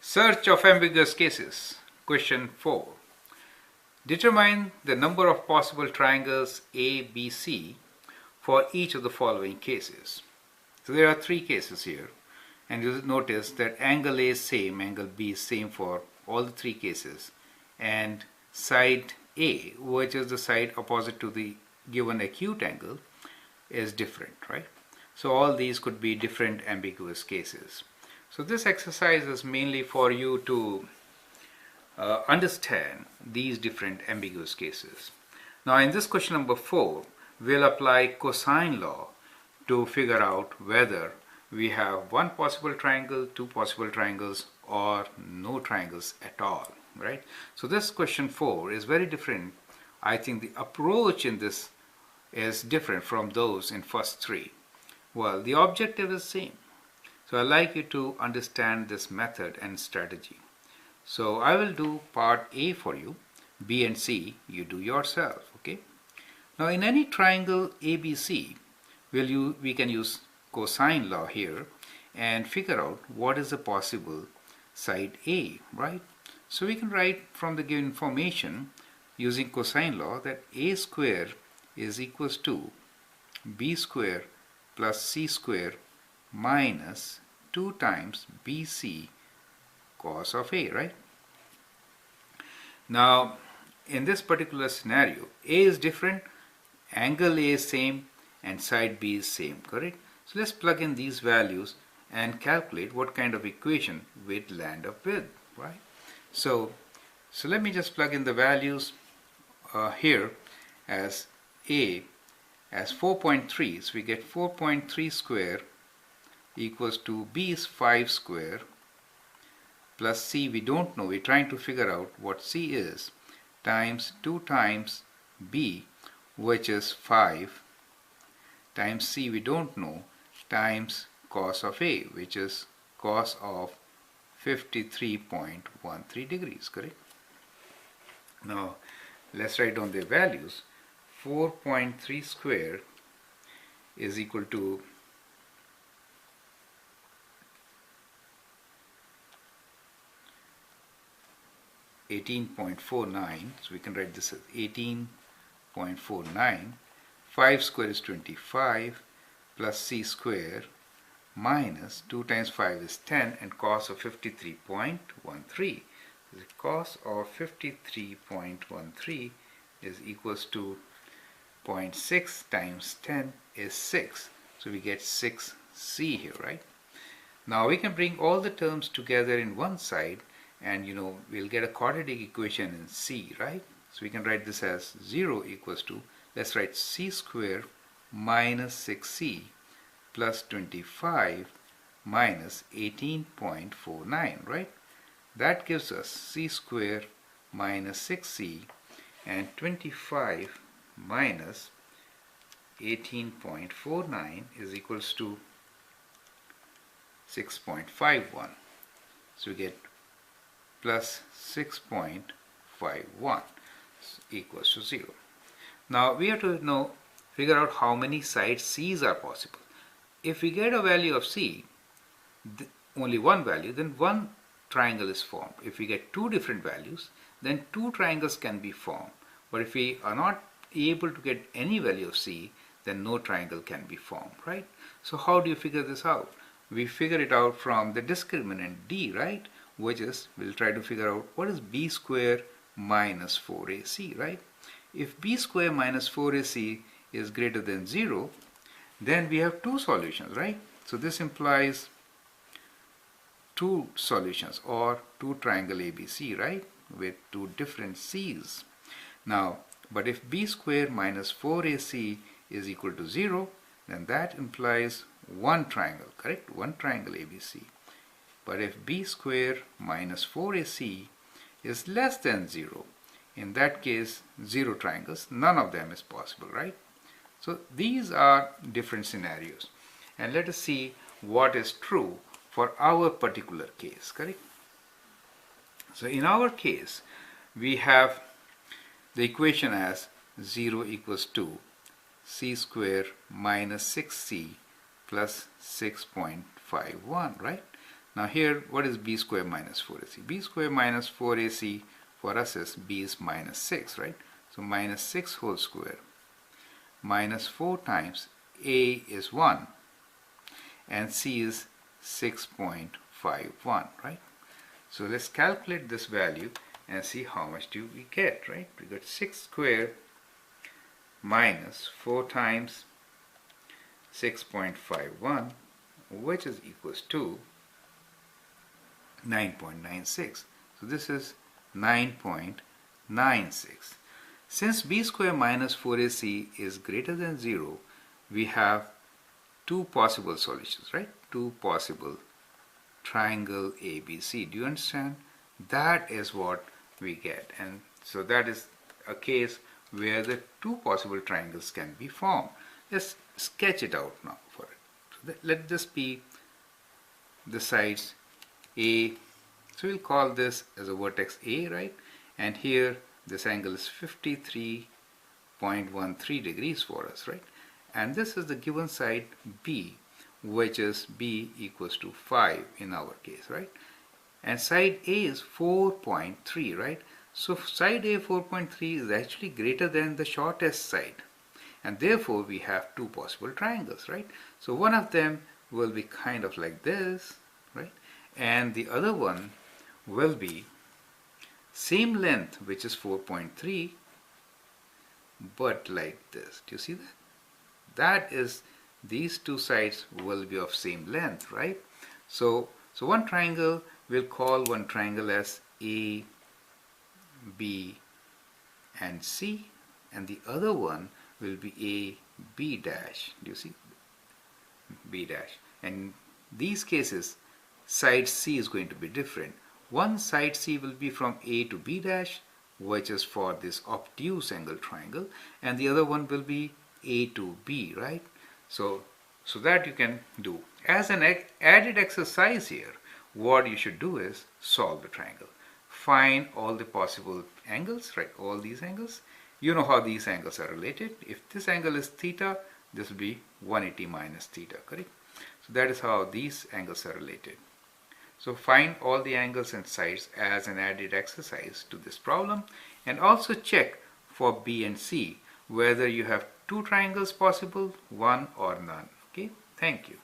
Search of ambiguous cases. Question 4. Determine the number of possible triangles A, B, C for each of the following cases. So there are three cases here, and you'll notice that angle A is same, angle B is same for all the three cases, and side A, which is the side opposite to the given acute angle, is different, right? So all these could be different ambiguous cases. So this exercise is mainly for you to understand these different ambiguous cases. Now in this question number 4, we'll apply cosine law to figure out whether we have one possible triangle, two possible triangles, or no triangles at all, right? So this question 4 is very different. I think the approach in this is different from those in first three. Well, the objective is same. So I'd like you to understand this method and strategy. So I will do part A for you. B and C you do yourself, okay? Now in any triangle ABC, we can use cosine law here and figure out what is the possible side A, right? So we can write from the given information using cosine law that A square is equals to B square plus C square minus 2 times BC cos of A, right? Now in this particular scenario, A is different, angle A is same, and side B is same, correct? So let's plug in these values and calculate what kind of equation we'd land up with, right? So let me just plug in the values here as A as 4.3, so we get 4.3 square equals to B is 5 square plus C we don't know, we're trying to figure out what C is, times 2 times B, which is 5, times C we don't know, times cos of A, which is cos of 53.13 degrees, correct? Now let's write down the values. 4.3 square is equal to 18.49, so we can write this as 18.49. 5 square is 25 plus C square minus 2 times 5 is 10, and cos of 53.13. The cos of 53.13 is equals to 0.6 times 10 is 6. So we get 6C here, right? Now we can bring all the terms together in one side, and we'll get a quadratic equation in C, right? So we can write this as 0 equals to, let's write C square minus 6C plus 25 minus 18.49, right? That gives us C square minus 6C and 25 minus 18.49 is equals to 6.51. So we get plus 6.51 equals to 0. Now we have to figure out how many sides C's are possible. If we get a value of C, only one value, then one triangle is formed. If we get two different values, then two triangles can be formed. But if we are not able to get any value of C, then no triangle can be formed, right? So how do you figure this out? We figure it out from the discriminant D, right? Which is, we'll try to figure out what is B square minus 4AC, right? If B square minus 4AC is greater than 0, then we have two solutions, right? So this implies two solutions, or two triangle ABC, right? With two different C's. Now, but if B square minus 4AC is equal to 0, then that implies one triangle, correct? One triangle ABC. But if B square minus 4AC is less than 0, in that case 0 triangles, none of them is possible, right? So these are different scenarios, and let us see what is true for our particular case, correct? So in our case we have the equation as 0 equals to C square minus 6C plus 6.51, right? Now here, what is b square minus 4ac? B square minus 4ac for us is b is minus 6, right? So minus 6 whole square minus 4 times a is 1 and c is 6.51, right? So let's calculate this value and see how much do we get, right? We got 6 square minus 4 times 6.51, which is equals to 9.96. So this is 9.96. Since b square minus 4ac is greater than 0, we have two possible solutions, right? Two possible triangle ABC. Do you understand? That is what we get. And so that is a case where the two possible triangles can be formed. Let's sketch it out now for it. So let this be the sides A. So we'll call this as a vertex A, right? And here this angle is 53.13 degrees for us, right? And this is the given side B, which is B equals to 5 in our case, right? And side A is 4.3, right? So side A 4.3 is actually greater than the shortest side. And therefore we have two possible triangles, right? So one of them will be kind of like this, right? And the other one will be same length, which is 4.3, but like this. Do you see that? That is, these two sides will be of same length, right? So one triangle, we'll call one triangle as A, B, and C, and the other one will be A, B dash. Do you see? B dash. And these cases, side C is going to be different. One side C will be from A to B dash, which is for this obtuse angle triangle, and the other one will be A to B, right? So that you can do. As an added exercise here, what you should do is solve the triangle. Find all the possible angles, right? All these angles. You know how these angles are related. If this angle is theta, this will be 180 minus theta, correct? So that is how these angles are related. So find all the angles and sides as an added exercise to this problem, and also check for B and C whether you have two triangles possible, one or none. Okay, thank you.